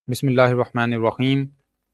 Bismillahirrahmanirrahim.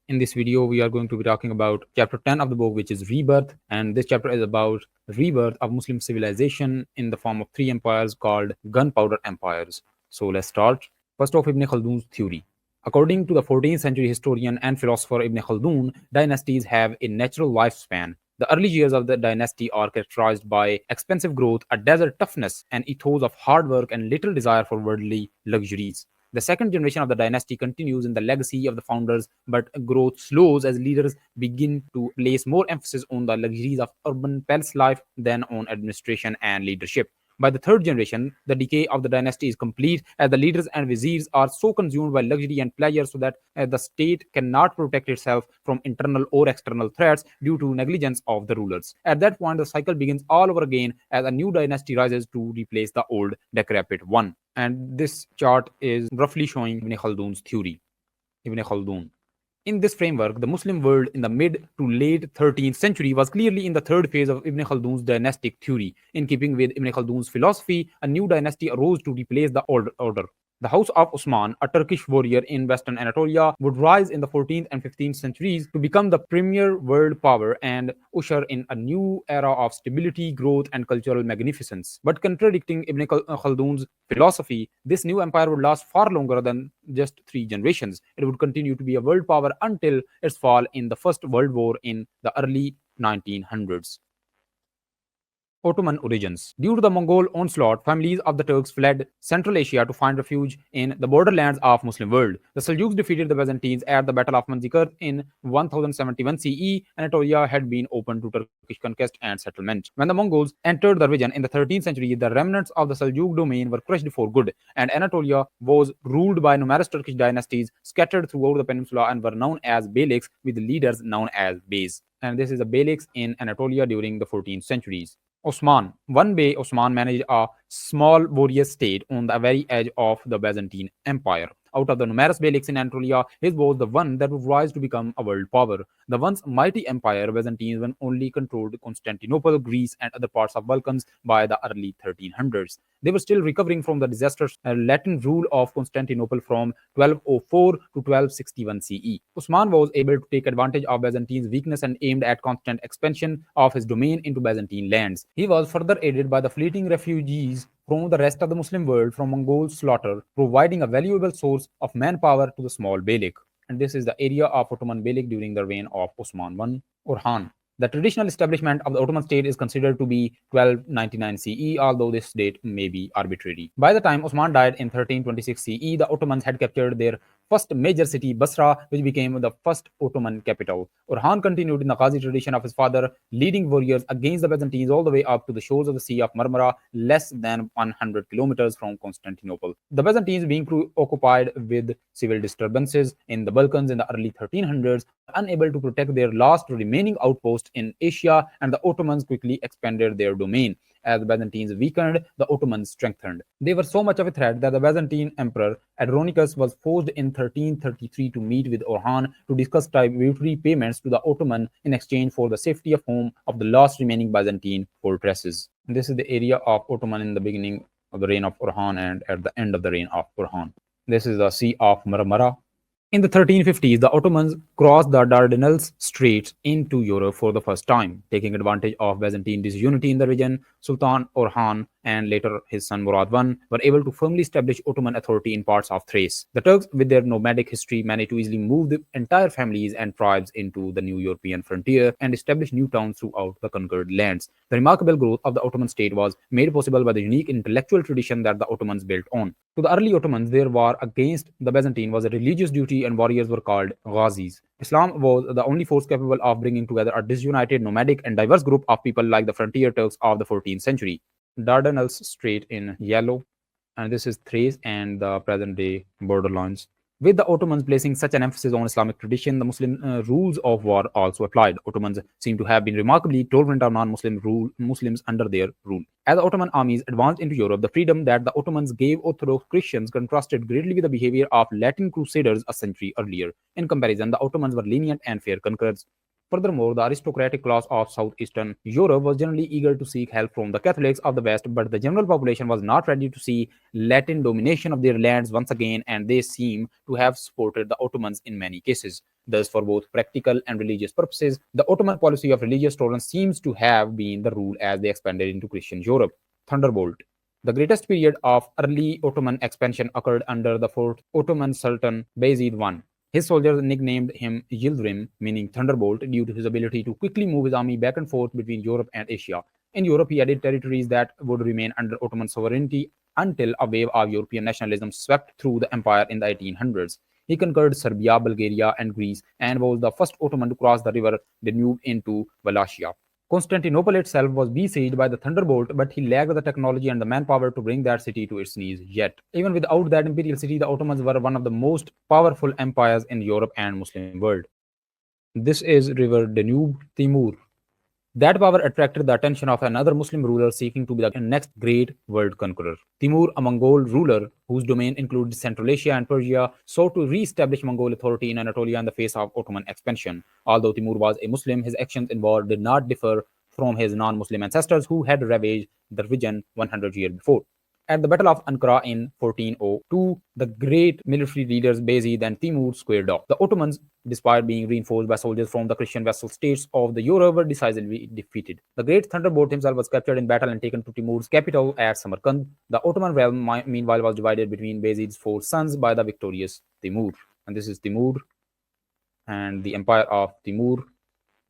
In this video, we are going to be talking about chapter 10 of the book, which is Rebirth. And this chapter is about rebirth of Muslim civilization in the form of three empires called gunpowder empires. So let's start. First off, Ibn Khaldun's theory. According to the 14th century historian and philosopher Ibn Khaldun, dynasties have a natural lifespan. The early years of the dynasty are characterized by expensive growth, a desert toughness, an ethos of hard work, and little desire for worldly luxuries. The second generation of the dynasty continues in the legacy of the founders, but growth slows as leaders begin to place more emphasis on the luxuries of urban palace life than on administration and leadership. By the third generation, the decay of the dynasty is complete as the leaders and viziers are so consumed by luxury and pleasure so that the state cannot protect itself from internal or external threats due to negligence of the rulers. At that point, the cycle begins all over again as a new dynasty rises to replace the old decrepit one. And this chart is roughly showing Ibn Khaldun's theory. Ibn Khaldun. In this framework, the Muslim world in the mid to late 13th century was clearly in the third phase of Ibn Khaldun's dynastic theory. In keeping with Ibn Khaldun's philosophy, a new dynasty arose to replace the old order. The House of Osman, a Turkish warrior in Western Anatolia, would rise in the 14th and 15th centuries to become the premier world power and usher in a new era of stability, growth, and cultural magnificence. But contradicting Ibn Khaldun's philosophy, this new empire would last far longer than just three generations. It would continue to be a world power until its fall in the First World War in the early 1900s. Ottoman origins. Due to the Mongol onslaught, families of the Turks fled Central Asia to find refuge in the borderlands of Muslim world. The Seljuks defeated the Byzantines at the Battle of Manzikert in 1071 CE. Anatolia had been open to Turkish conquest and settlement. When the Mongols entered the region in the 13th century, the remnants of the Seljuk domain were crushed for good, and Anatolia was ruled by numerous Turkish dynasties scattered throughout the peninsula and were known as beyliks, with leaders known as beys. And this is the beyliks in Anatolia during the 14th centuries. Osman. One Bey Osman managed a small warrior state on the very edge of the Byzantine Empire. Out of the numerous beyliks in Anatolia, his was the one that would rise to become a world power. The once mighty empire, Byzantines only controlled Constantinople, Greece, and other parts of Balkans by the early 1300s. They were still recovering from the disastrous Latin rule of Constantinople from 1204 to 1261 CE. Usman was able to take advantage of Byzantine's weakness and aimed at constant expansion of his domain into Byzantine lands. He was further aided by the fleeting refugees from the rest of the Muslim world from Mongol slaughter, providing a valuable source of manpower to the small beylik. And this is the area of Ottoman beylik during the reign of Osman I. Orhan. The traditional establishment of the Ottoman state is considered to be 1299 CE, although this date may be arbitrary. By the time Osman died in 1326 CE, the Ottomans had captured their first major city, Basra, which became the first Ottoman capital. Orhan continued in the Ghazi tradition of his father, leading warriors against the Byzantines all the way up to the shores of the Sea of Marmara, less than 100 kilometers from Constantinople. The Byzantines, being preoccupied with civil disturbances in the Balkans in the early 1300s, were unable to protect their last remaining outpost in Asia, and the Ottomans quickly expanded their domain. As the Byzantines weakened, the Ottomans strengthened. They were so much of a threat that the Byzantine emperor Andronicus was forced in 1333 to meet with Orhan to discuss tributary payments to the Ottoman in exchange for the safety of home of the last remaining Byzantine fortresses. And this is the area of Ottoman in the beginning of the reign of Orhan and at the end of the reign of Orhan. This is the Sea of Marmara. In the 1350s, the Ottomans crossed the Dardanelles Straits into Europe for the first time. Taking advantage of Byzantine disunity in the region, Sultan Orhan and later his son Murad I were able to firmly establish Ottoman authority in parts of Thrace. The Turks, with their nomadic history, managed to easily move the entire families and tribes into the new European frontier and establish new towns throughout the conquered lands. The remarkable growth of the Ottoman state was made possible by the unique intellectual tradition that the Ottomans built on. To the early Ottomans, their war against the Byzantine was a religious duty and warriors were called Ghazis. Islam was the only force capable of bringing together a disunited, nomadic, and diverse group of people like the frontier Turks of the 14th century. Dardanelles Strait in yellow, and this is Thrace and the present-day borderlands. With the Ottomans placing such an emphasis on Islamic tradition, the Muslim rules of war also applied. Ottomans seem to have been remarkably tolerant of non-Muslim Muslims under their rule. As the Ottoman armies advanced into Europe, the freedom that the Ottomans gave Orthodox Christians contrasted greatly with the behavior of Latin crusaders a century earlier. In comparison, the Ottomans were lenient and fair conquerors. Furthermore, the aristocratic class of southeastern Europe was generally eager to seek help from the Catholics of the West, but the general population was not ready to see Latin domination of their lands once again, and they seem to have supported the Ottomans in many cases. Thus, for both practical and religious purposes, the Ottoman policy of religious tolerance seems to have been the rule as they expanded into Christian Europe. Thunderbolt. The greatest period of early Ottoman expansion occurred under the fourth Ottoman Sultan Bayezid I. His soldiers nicknamed him Yildirim, meaning thunderbolt, due to his ability to quickly move his army back and forth between Europe and Asia. In Europe, he added territories that would remain under Ottoman sovereignty until a wave of European nationalism swept through the empire in the 1800s. He conquered Serbia, Bulgaria, and Greece, and was the first Ottoman to cross the river Danube into Wallachia. Constantinople itself was besieged by the thunderbolt, but he lacked the technology and the manpower to bring that city to its knees yet. Even without that imperial city, the Ottomans were one of the most powerful empires in Europe and Muslim world. This is River Danube, Timur. That power attracted the attention of another Muslim ruler seeking to be the next great world conqueror. Timur, a Mongol ruler whose domain included Central Asia and Persia, sought to re-establish Mongol authority in Anatolia in the face of Ottoman expansion. Although Timur was a Muslim, his actions in war did not differ from his non-Muslim ancestors who had ravaged the region 100 years before. At the Battle of Ankara in 1402, the great military leaders Bayezid and Timur squared off. The Ottomans, despite being reinforced by soldiers from the Christian vassal states of the Europe, were decisively defeated. The great thunderbolt himself was captured in battle and taken to Timur's capital at Samarkand. The Ottoman realm, meanwhile, was divided between Bayezid's four sons by the victorious Timur. And this is Timur and the empire of Timur.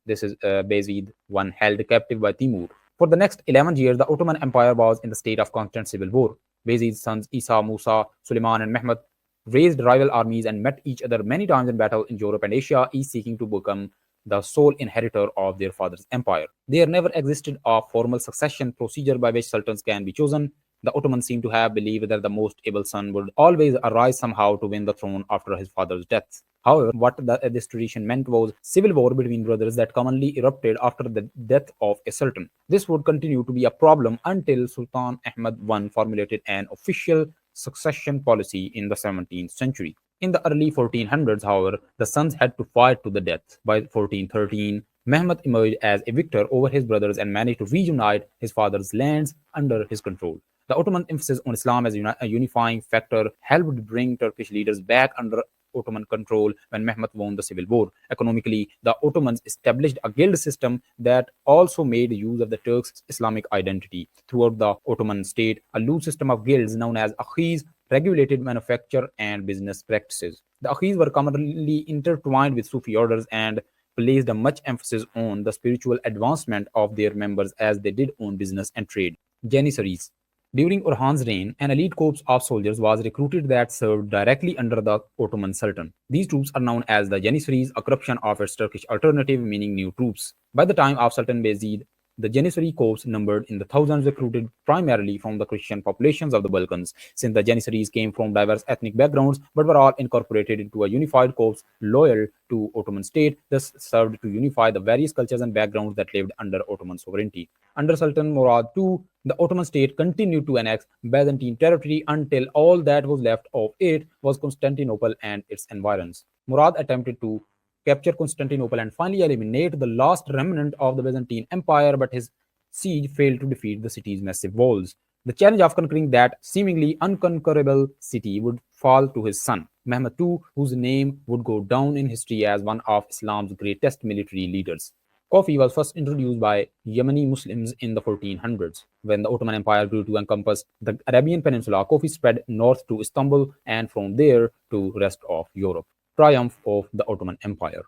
This is Bayezid, one held captive by Timur. For the next 11 years, the Ottoman Empire was in the state of constant civil war. Bayezid's sons Isa, Musa, Suleiman, and Mehmed raised rival armies and met each other many times in battle in Europe and Asia, each seeking to become the sole inheritor of their father's empire. There never existed a formal succession procedure by which sultans can be chosen. The Ottomans seem to have believed that the most able son would always arise somehow to win the throne after his father's death. However, what this tradition meant was civil war between brothers that commonly erupted after the death of a sultan. This would continue to be a problem until Sultan Ahmad I formulated an official succession policy in the 17th century. In the early 1400s, however, the sons had to fight to the death. By 1413, Mehmed emerged as a victor over his brothers and managed to reunite his father's lands under his control. The Ottoman emphasis on Islam as a unifying factor helped bring Turkish leaders back under Ottoman control when Mehmed won the civil war. Economically, the Ottomans established a guild system that also made use of the Turks' Islamic identity. Throughout the Ottoman state, a loose system of guilds known as akhiz regulated manufacture and business practices. The akhiz were commonly intertwined with Sufi orders and placed a much emphasis on the spiritual advancement of their members as they did on business and trade. Janissaries. During Orhan's reign, an elite corps of soldiers was recruited that served directly under the Ottoman Sultan. These troops are known as the Janissaries, a corruption of its Turkish alternative meaning new troops. By the time of Sultan Bayezid, the Janissary corps numbered in the thousands, recruited primarily from the Christian populations of the Balkans. Since the Janissaries came from diverse ethnic backgrounds but were all incorporated into a unified corps loyal to Ottoman state, this served to unify the various cultures and backgrounds that lived under Ottoman sovereignty. Under Sultan Murad II, the Ottoman state continued to annex Byzantine territory until all that was left of it was Constantinople and its environs. Murad attempted to capture Constantinople and finally eliminate the last remnant of the Byzantine Empire, but his siege failed to defeat the city's massive walls. The challenge of conquering that seemingly unconquerable city would fall to his son, Mehmed II, whose name would go down in history as one of Islam's greatest military leaders. Coffee was first introduced by Yemeni Muslims in the 1400s. When the Ottoman Empire grew to encompass the Arabian Peninsula, coffee spread north to Istanbul and from there to the rest of Europe. Triumph of the Ottoman Empire.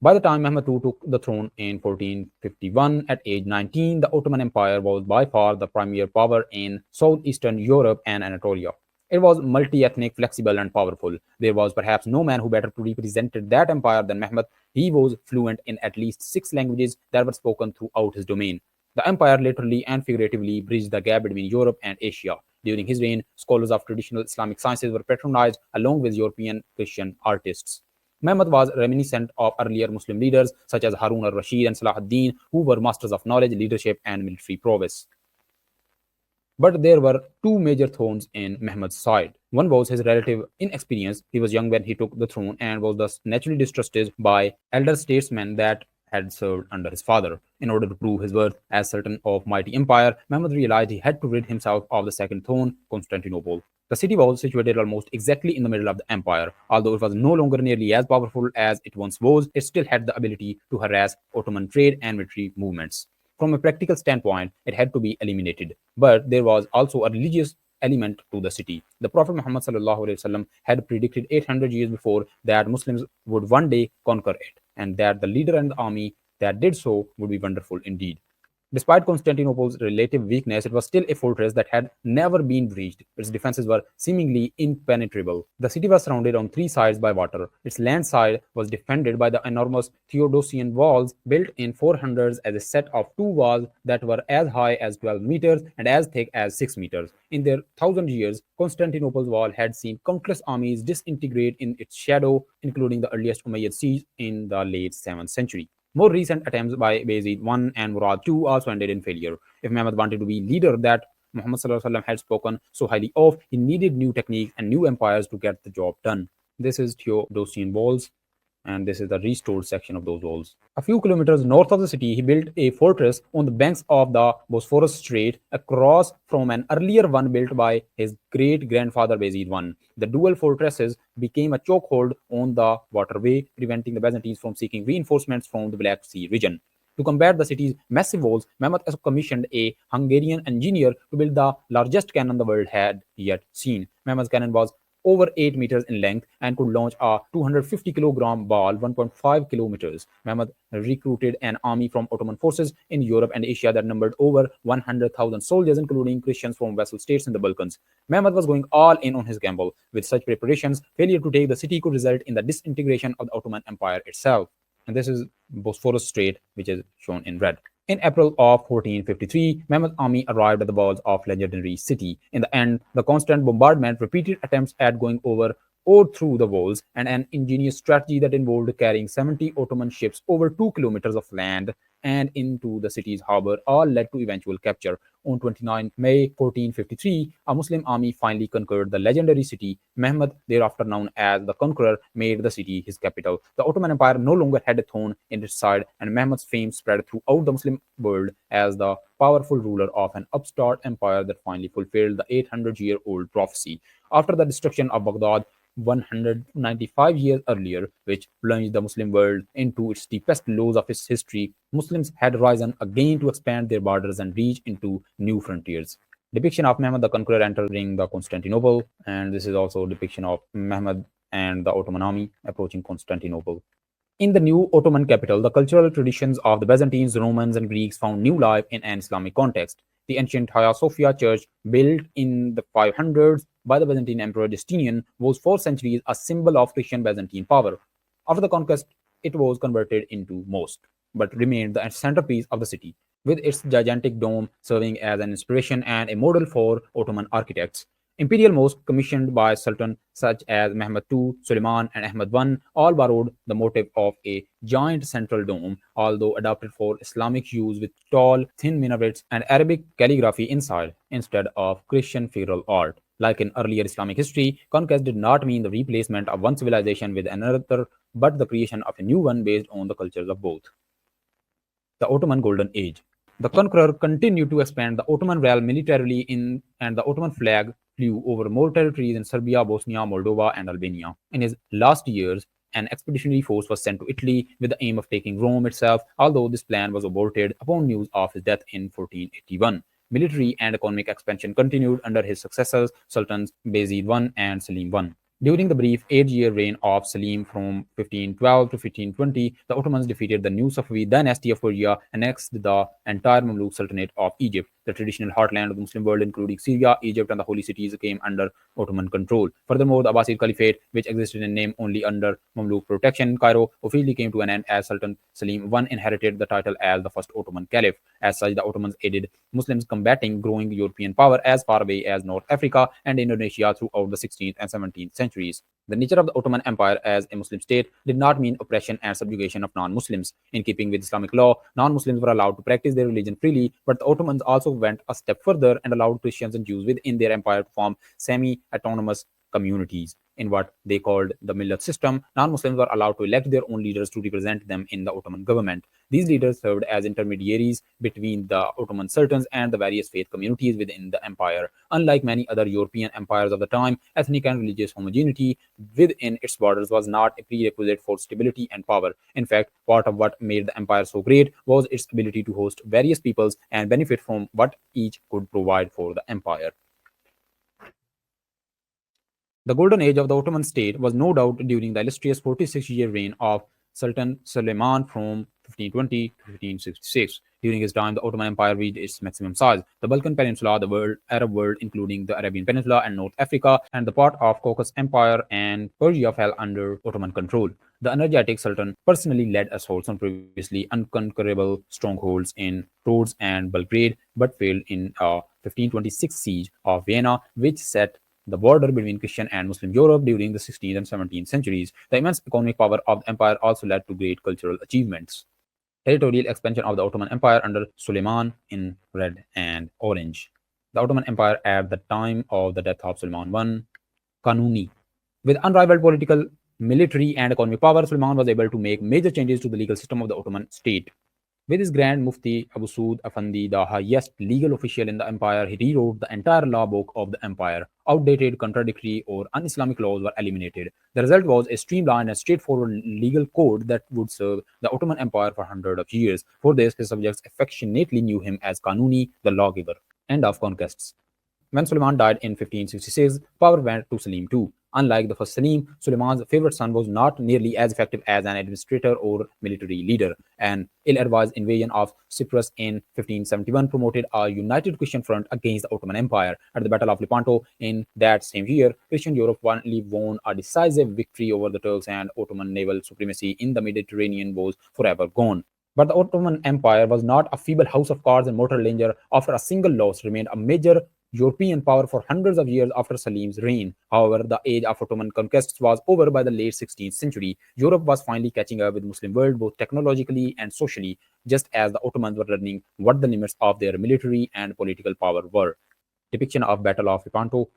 By the time Mehmed II took the throne in 1451, at age 19, the Ottoman Empire was by far the premier power in southeastern Europe and Anatolia. It was multi-ethnic, flexible, and powerful. There was perhaps no man who better represented that empire than Mehmed. He was fluent in at least 6 languages that were spoken throughout his domain. The empire literally and figuratively bridged the gap between Europe and Asia. During his reign, scholars of traditional Islamic sciences were patronized along with European Christian artists. Mehmed was reminiscent of earlier Muslim leaders such as Harun al-Rashid and Salah ad-Din, who were masters of knowledge, leadership, and military prowess. But there were 2 major thorns in Mehmed's side. One was his relative inexperience. He was young when he took the throne and was thus naturally distrusted by elder statesmen that had served under his father. In order to prove his worth as sultan of mighty empire, Mehmed realized he had to rid himself of the second throne, Constantinople. The city was situated almost exactly in the middle of the empire. Although it was no longer nearly as powerful as it once was, it still had the ability to harass Ottoman trade and military movements. From a practical standpoint, it had to be eliminated. But there was also a religious element to the city. The Prophet Muhammad had predicted 800 years before that Muslims would one day conquer it, and that the leader and the army that did so would be wonderful indeed. Despite Constantinople's relative weakness, it was still a fortress that had never been breached. Its defenses were seemingly impenetrable. The city was surrounded on three sides by water. Its land side was defended by the enormous Theodosian walls built in 400s as a set of two walls that were as high as 12 meters and as thick as 6 meters. In their thousand years, Constantinople's wall had seen countless armies disintegrate in its shadow, including the earliest Umayyad siege in the late 7th century. More recent attempts by Bayezid I and Murad II also ended in failure. If Mehmed wanted to be leader that Muhammad had spoken so highly of, he needed new techniques and new empires to get the job done. This is Theodosian walls, and this is the restored section of those walls. A few kilometers north of the city, he built a fortress on the banks of the Bosphorus Strait, across from an earlier one built by his great-grandfather Bayezid I. The dual fortresses became a chokehold on the waterway, preventing the Byzantines from seeking reinforcements from the Black Sea region. To combat the city's massive walls, Mehmed commissioned a Hungarian engineer to build the largest cannon the world had yet seen. Mehmed's cannon was over 8 meters in length and could launch a 250 kilogram ball 1.5 kilometers. Mehmed recruited an army from Ottoman forces in Europe and Asia that numbered over 100,000 soldiers, including Christians from vassal states in the Balkans. Mehmed was going all in on his gamble. With such preparations, failure to take the city could result in the disintegration of the Ottoman Empire itself. And this is Bosphorus Strait, which is shown in red. In April of 1453, Mehmed's army arrived at the walls of legendary city. In the end, the constant bombardment, repeated attempts at going over or through the walls, and an ingenious strategy that involved carrying 70 Ottoman ships over 2 kilometers of land and into the city's harbor all led to eventual capture. On 29 May 1453, a Muslim army finally conquered the legendary city. Mehmed, thereafter known as the Conqueror, made the city his capital. The Ottoman Empire no longer had a thorn in its side, and Mehmed's fame spread throughout the Muslim world as the powerful ruler of an upstart empire that finally fulfilled the 800-year-old prophecy. After the destruction of Baghdad 195 years earlier, which plunged the Muslim world into its deepest lows of its history, Muslims had risen again to expand their borders and reach into new frontiers. Depiction of Mehmed the Conqueror entering the Constantinople, and this is also a depiction of Mehmed and the Ottoman army approaching Constantinople. In the new Ottoman capital, the cultural traditions of the Byzantines, Romans, and Greeks found new life in an Islamic context. The ancient Hagia Sophia church, built in the 500s by the Byzantine Emperor Justinian, was for centuries a symbol of Christian Byzantine power. After the conquest, it was converted into mosque, but remained the centerpiece of the city, with its gigantic dome serving as an inspiration and a model for Ottoman architects. Imperial mosques commissioned by sultans such as Mehmed II, Suleiman, and Ahmed I all borrowed the motif of a giant central dome, although adapted for Islamic use with tall, thin minarets and Arabic calligraphy inside, instead of Christian figural art. Like in earlier Islamic history, conquest did not mean the replacement of one civilization with another, but the creation of a new one based on the cultures of both. The Ottoman Golden Age. The conqueror continued to expand the Ottoman realm militarily and the Ottoman flag flew over more territories in Serbia, Bosnia, Moldova, and Albania. In his last years, an expeditionary force was sent to Italy with the aim of taking Rome itself, although this plan was aborted upon news of his death in 1481. Military and economic expansion continued under his successors, Sultans Bayezid I and Selim I. During the brief 8-year reign of Selim from 1512 to 1520, the Ottomans defeated the new Safavid dynasty of Persia, annexed the entire Mamluk Sultanate of Egypt. The traditional heartland of the Muslim world, including Syria, Egypt, and the holy cities, came under Ottoman control. Furthermore, the Abbasid Caliphate, which existed in name only under Mamluk protection in Cairo, officially came to an end as Sultan Selim I inherited the title as the first Ottoman Caliph. As such, the Ottomans aided Muslims combating growing European power as far away as North Africa and Indonesia throughout the 16th and 17th centuries. The nature of the Ottoman Empire as a Muslim state did not mean oppression and subjugation of non-Muslims. In keeping with Islamic law, non-Muslims were allowed to practice their religion freely, but the Ottomans also went a step further and allowed Christians and Jews within their empire to form semi-autonomous communities. In what they called the millet system, non-Muslims were allowed to elect their own leaders to represent them in the Ottoman government. These leaders served as intermediaries between the Ottoman sultans and the various faith communities within the empire. Unlike many other European empires of the time, ethnic and religious homogeneity within its borders was not a prerequisite for stability and power. In fact, part of what made the empire so great was its ability to host various peoples and benefit from what each could provide for the empire. The golden age of the Ottoman state was no doubt during the illustrious 46-year reign of Sultan Suleiman from 1520 to 1566. During his time, the Ottoman Empire reached its maximum size. The Balkan Peninsula, the Arab world, including the Arabian Peninsula and North Africa, and the part of Caucasus Empire and Persia fell under Ottoman control. The energetic Sultan personally led assaults on previously unconquerable strongholds in Rhodes and Belgrade, but failed in a 1526 siege of Vienna, which set the border between Christian and Muslim Europe during the 16th and 17th centuries. The immense economic power of the empire also led to great cultural achievements. Territorial expansion of the Ottoman Empire under Suleiman in red and orange. The Ottoman Empire at the time of the death of Suleiman I, Kanuni. With unrivaled political, military, and economic power, Suleiman was able to make major changes to the legal system of the Ottoman state. With his Grand Mufti Abu Sood Effendi, the highest legal official in the empire, he rewrote the entire law book of the empire. Outdated, contradictory, or un-Islamic laws were eliminated. The result was a streamlined and straightforward legal code that would serve the Ottoman Empire for hundreds of years. For this, his subjects affectionately knew him as Kanuni, the lawgiver. End of conquests. When Suleiman died in 1566, power went to Selim II. Unlike the first Selim, Suleiman's favorite son was not nearly as effective as an administrator or military leader. An ill-advised invasion of Cyprus in 1571 promoted a united Christian front against the Ottoman Empire. At the Battle of Lepanto in that same year, Christian Europe finally won a decisive victory over the Turks, and Ottoman naval supremacy in the Mediterranean was forever gone. But the Ottoman Empire was not a feeble house of cards and mortal danger. After a single loss, remained a major European power for hundreds of years after Salim's reign. However, the age of Ottoman conquests was over by the late 16th century. Europe was finally catching up with the Muslim world both technologically and socially, just as the Ottomans were learning what the limits of their military and political power were. Depiction of Battle of Lepanto.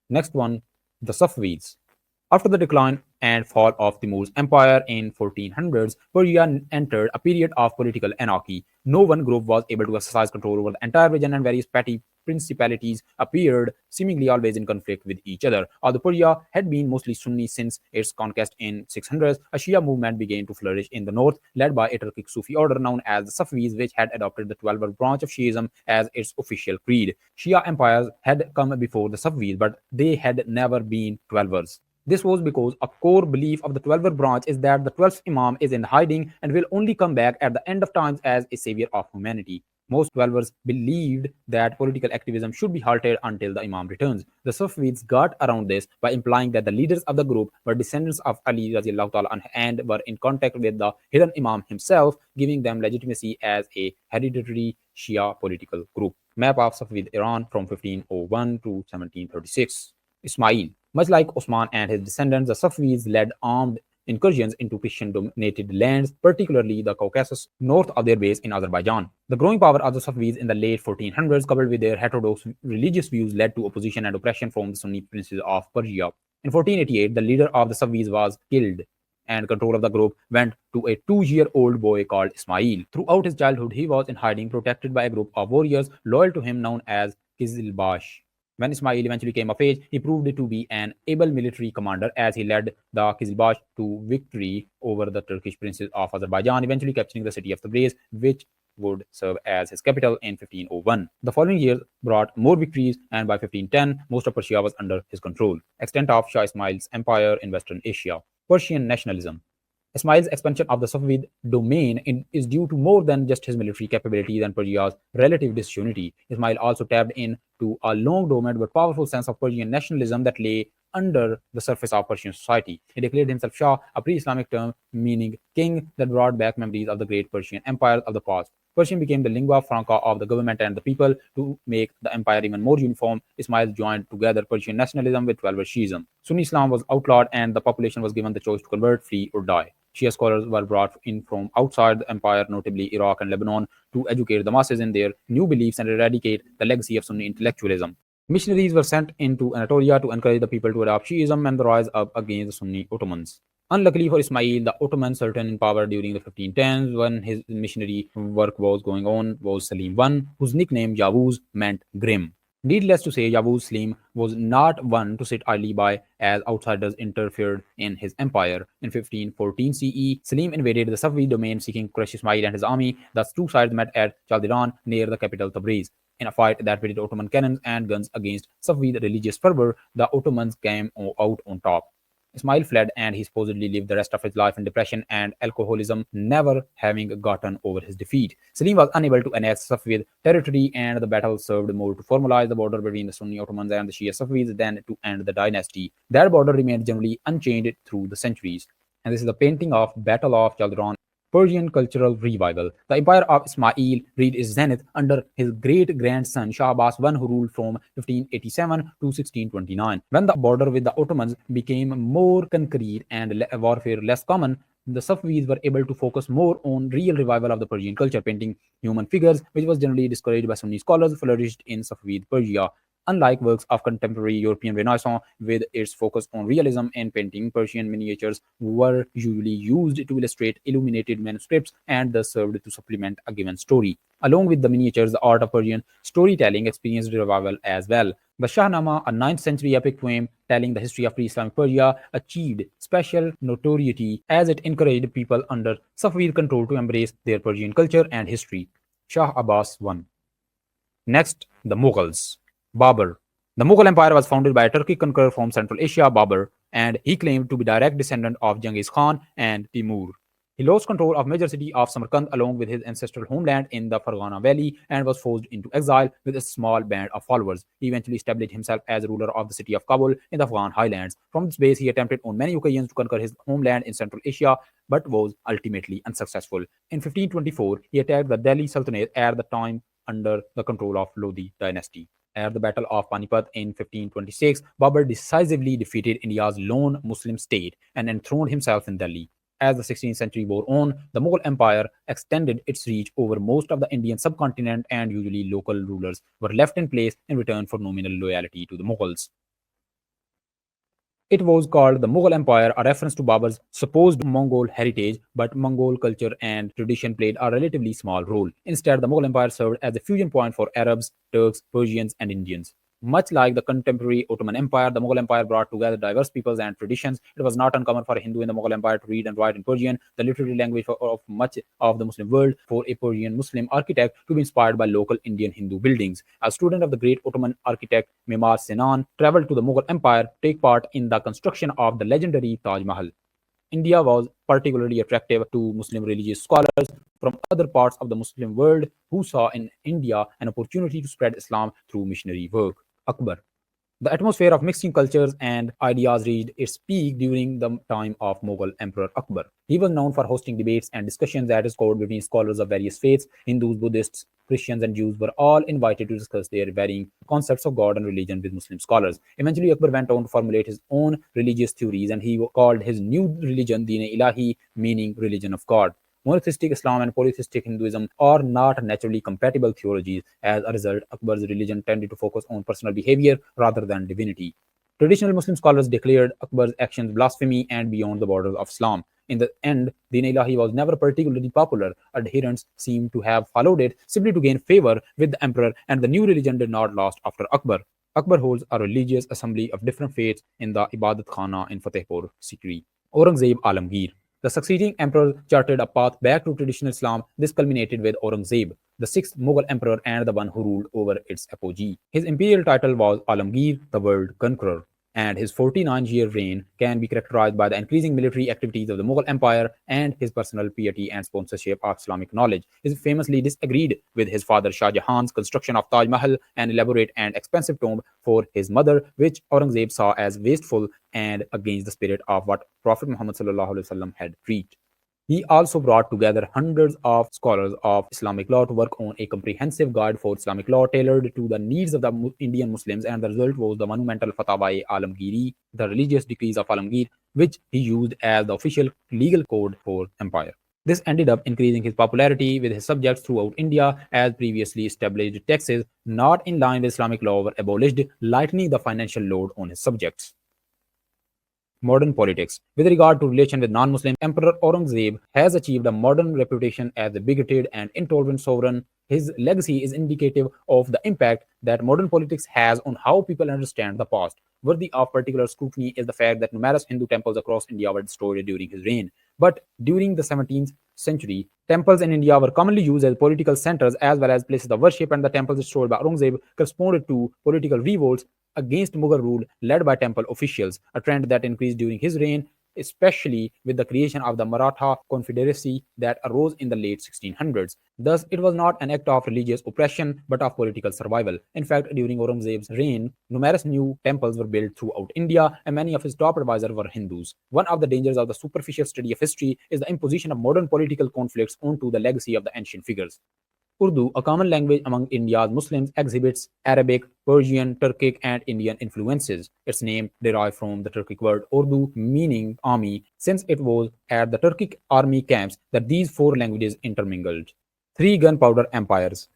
Next one, the Safavids. After the decline and fall of Timur's empire in 1400s, Persia entered a period of political anarchy. No one group was able to exercise control over the entire region, and various petty principalities appeared seemingly always in conflict with each other. Although Persia had been mostly Sunni since its conquest in 600s, a Shia movement began to flourish in the north, led by a Turkic Sufi order known as the Safavids, which had adopted the 12th branch of Shiism as its official creed. Shia empires had come before the Safavids, but they had never been 12ers. This was because a core belief of the 12th branch is that the 12th Imam is in hiding and will only come back at the end of times as a savior of humanity. Most 12ers believed that political activism should be halted until the Imam returns. The Safavids got around this by implying that the leaders of the group were descendants of Ali radiallahu ta'ala and were in contact with the hidden Imam himself, giving them legitimacy as a hereditary Shia political group. Map of Safavid Iran from 1501 to 1736. Ismail. Much like Osman and his descendants, the Safavids led armed incursions into Christian-dominated lands, particularly the Caucasus, north of their base in Azerbaijan. The growing power of the Safavids in the late 1400s, coupled with their heterodox religious views, led to opposition and oppression from the Sunni princes of Persia. In 1488, the leader of the Safavids was killed, and control of the group went to a 2-year-old boy called Ismail. Throughout his childhood, he was in hiding, protected by a group of warriors loyal to him known as Kizilbash. When Ismail eventually came of age, he proved to be an able military commander as he led the Kizilbash to victory over the Turkish princes of Azerbaijan, eventually capturing the city of Tabriz, which would serve as his capital in 1501. The following year brought more victories, and by 1510, most of Persia was under his control. Extent of Shah Ismail's empire in Western Asia. Persian nationalism. Ismail's expansion of the Safavid domain is due to more than just his military capabilities and Persia's relative disunity. Ismail also tapped into a long dormant but powerful sense of Persian nationalism that lay under the surface of Persian society. He declared himself Shah, a pre-Islamic term meaning king that brought back memories of the great Persian empires of the past. Persian became the lingua franca of the government and the people. To make the empire even more uniform, Ismail joined together Persian nationalism with 12 Shiism. Sunni Islam was outlawed and the population was given the choice to convert, flee, or die. Shia scholars were brought in from outside the empire, notably Iraq and Lebanon, to educate the masses in their new beliefs and eradicate the legacy of Sunni intellectualism. Missionaries were sent into Anatolia to encourage the people to adopt Shiism and the rise up against the Sunni Ottomans. Unluckily for Ismail, the Ottomans returned in power during the 1510s when his missionary work was going on was Salim I, whose nickname Yavuz meant grim. Needless to say, Yavuz Selim was not one to sit idly by as outsiders interfered in his empire. In 1514 CE, Selim invaded the Safavid domain seeking to crush Ismail and his army. Thus, two sides met at Chaldiran near the capital Tabriz. In a fight that pitted Ottoman cannons and guns against Safavid religious fervor, the Ottomans came out on top. Ismail fled and he supposedly lived the rest of his life in depression and alcoholism, never having gotten over his defeat. Selim was unable to annex Safavid territory, and the battle served more to formalize the border between the Sunni Ottomans and the Shia Safavids than to end the dynasty. That border remained generally unchanged through the centuries. And this is the painting of Battle of Chaldiran. Persian cultural revival. The empire of Ismail reached its zenith under his great grandson Shah Abbas I, who ruled from 1587 to 1629. When the border with the Ottomans became more concrete and warfare less common, the Safavids were able to focus more on real revival of the Persian culture. Painting human figures, which was generally discouraged by Sunni scholars, flourished in Safavid Persia. Unlike works of contemporary European Renaissance, with its focus on realism and painting, Persian miniatures were usually used to illustrate illuminated manuscripts and thus served to supplement a given story. Along with the miniatures, the art of Persian storytelling experienced revival as well. The Shahnama, a 9th century epic poem telling the history of pre-Islamic Persia, achieved special notoriety as it encouraged people under Safavid control to embrace their Persian culture and history. Shah Abbas I. Next, the Mughals. Babur. The Mughal Empire was founded by a Turkic conqueror from Central Asia, Babur, and he claimed to be direct descendant of Genghis Khan and Timur. He lost control of major city of Samarkand along with his ancestral homeland in the Fargana Valley and was forced into exile with a small band of followers. He eventually established himself as ruler of the city of Kabul in the Afghan highlands. From this base, he attempted on many occasions to conquer his homeland in Central Asia, but was ultimately unsuccessful. In 1524, he attacked the Delhi Sultanate at the time under the control of Lodi dynasty. At the Battle of Panipat in 1526, Babur decisively defeated India's lone Muslim state and enthroned himself in Delhi. As the 16th century wore on, the Mughal Empire extended its reach over most of the Indian subcontinent, and usually local rulers were left in place in return for nominal loyalty to the Mughals. It was called the Mughal Empire, a reference to Babur's supposed Mongol heritage, but Mongol culture and tradition played a relatively small role. Instead, the Mughal Empire served as a fusion point for Arabs, Turks, Persians, and Indians. Much like the contemporary Ottoman Empire, the Mughal Empire brought together diverse peoples and traditions. It was not uncommon for a Hindu in the Mughal Empire to read and write in Persian, the literary language of much of the Muslim world, for a Persian Muslim architect to be inspired by local Indian Hindu buildings. A student of the great Ottoman architect Mimar Sinan traveled to the Mughal Empire to take part in the construction of the legendary Taj Mahal. India was particularly attractive to Muslim religious scholars from other parts of the Muslim world who saw in India an opportunity to spread Islam through missionary work. Akbar. The atmosphere of mixing cultures and ideas reached its peak during the time of Mughal Emperor Akbar. He was known for hosting debates and discussions at his court between scholars of various faiths. Hindus, Buddhists, Christians, and Jews were all invited to discuss their varying concepts of God and religion with Muslim scholars. Eventually, Akbar went on to formulate his own religious theories, and he called his new religion Deen-e-Ilahi, meaning religion of God. Monotheistic Islam and polytheistic Hinduism are not naturally compatible theologies. As a result, Akbar's religion tended to focus on personal behavior rather than divinity. Traditional Muslim scholars declared Akbar's actions blasphemy and beyond the borders of Islam. In the end, Deen-e-Ilahi was never particularly popular. Adherents seem to have followed it simply to gain favor with the emperor, and the new religion did not last after Akbar. Akbar holds a religious assembly of different faiths in the Ibadat Khana in Fatehpur Sikri. Aurangzeb Alamgir. The succeeding emperor charted a path back to traditional Islam. This culminated with Aurangzeb, the sixth Mughal emperor and the one who ruled over its apogee. His imperial title was Alamgir, the world conqueror, and his 49-year reign can be characterized by the increasing military activities of the Mughal Empire and his personal piety and sponsorship of Islamic knowledge. He famously disagreed with his father Shah Jahan's construction of Taj Mahal, an elaborate and expensive tomb for his mother, which Aurangzeb saw as wasteful and against the spirit of what Prophet Muhammad had preached. He also brought together hundreds of scholars of Islamic law to work on a comprehensive guide for Islamic law tailored to the needs of the Indian Muslims, and the result was the monumental Fatwa-e-Alamgiri, the religious decrees of Alamgir, which he used as the official legal code for empire. This ended up increasing his popularity with his subjects throughout India, as previously established taxes not in line with Islamic law were abolished, lightening the financial load on his subjects. Modern politics. With regard to relation with non-Muslims, Emperor Aurangzeb has achieved a modern reputation as a bigoted and intolerant sovereign. His legacy is indicative of the impact that modern politics has on how people understand the past. Worthy of particular scrutiny is the fact that numerous Hindu temples across India were destroyed during his reign. But during the 17th century, temples in India were commonly used as political centers as well as places of worship, and the temples destroyed by Aurangzeb corresponded to political revolts against Mughal rule led by temple officials, a trend that increased during his reign, especially with the creation of the Maratha Confederacy that arose in the late 1600s. Thus, it was not an act of religious oppression but of political survival. In fact, during Aurangzeb's reign, numerous new temples were built throughout India, and many of his top advisors were Hindus. One of the dangers of the superficial study of history is the imposition of modern political conflicts onto the legacy of the ancient figures. Urdu, a common language among India's Muslims, exhibits Arabic, Persian, Turkic, and Indian influences. Its name derived from the Turkic word Urdu, meaning army, since it was at the Turkic army camps that these four languages intermingled. Three gunpowder empires.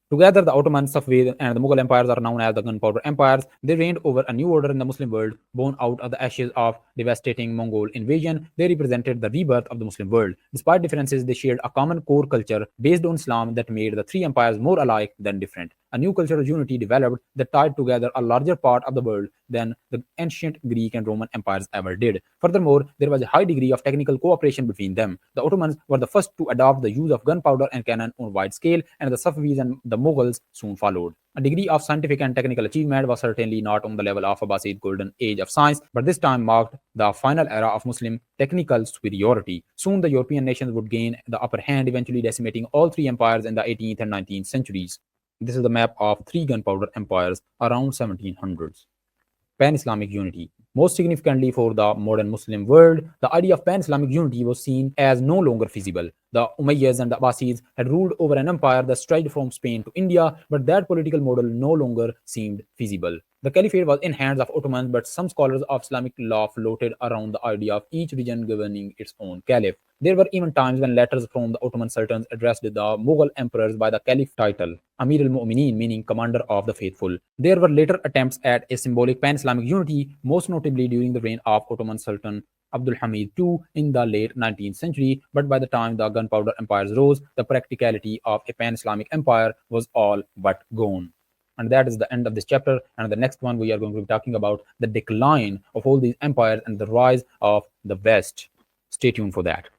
Together, the Ottoman, Safavid, and the Mughal empires are known as the Gunpowder Empires. They reigned over a new order in the Muslim world, born out of the ashes of devastating Mongol invasion. They represented the rebirth of the Muslim world. Despite differences, they shared a common core culture based on Islam that made the three empires more alike than different. A new cultural unity developed that tied together a larger part of the world than the ancient Greek and Roman empires ever did. Furthermore, there was a high degree of technical cooperation between them. The Ottomans were the first to adopt the use of gunpowder and cannon on a wide scale, and the Safavids and the Mughals soon followed. A degree of scientific and technical achievement was certainly not on the level of Abbasid golden age of science, but this time marked the final era of Muslim technical superiority. Soon the European nations would gain the upper hand, eventually decimating all three empires in the 18th and 19th centuries. This is the map of three gunpowder empires around 1700s. Pan-Islamic unity. Most significantly for the modern Muslim world, the idea of pan-Islamic unity was seen as no longer feasible. The Umayyads and the Abbasids had ruled over an empire that stretched from Spain to India, but that political model no longer seemed feasible. The caliphate was in hands of Ottomans, but some scholars of Islamic law floated around the idea of each region governing its own caliph. There were even times when letters from the Ottoman sultans addressed the Mughal emperors by the caliph title, Amir al-Mu'mineen, meaning commander of the faithful. There were later attempts at a symbolic pan-Islamic unity, most notably during the reign of Ottoman Sultan Abdul Hamid II in the late 19th century, but by the time the gunpowder empires rose, the practicality of a pan-Islamic empire was all but gone. And that is the end of this chapter. And in the next one, we are going to be talking about the decline of all these empires and the rise of the West. Stay tuned for that.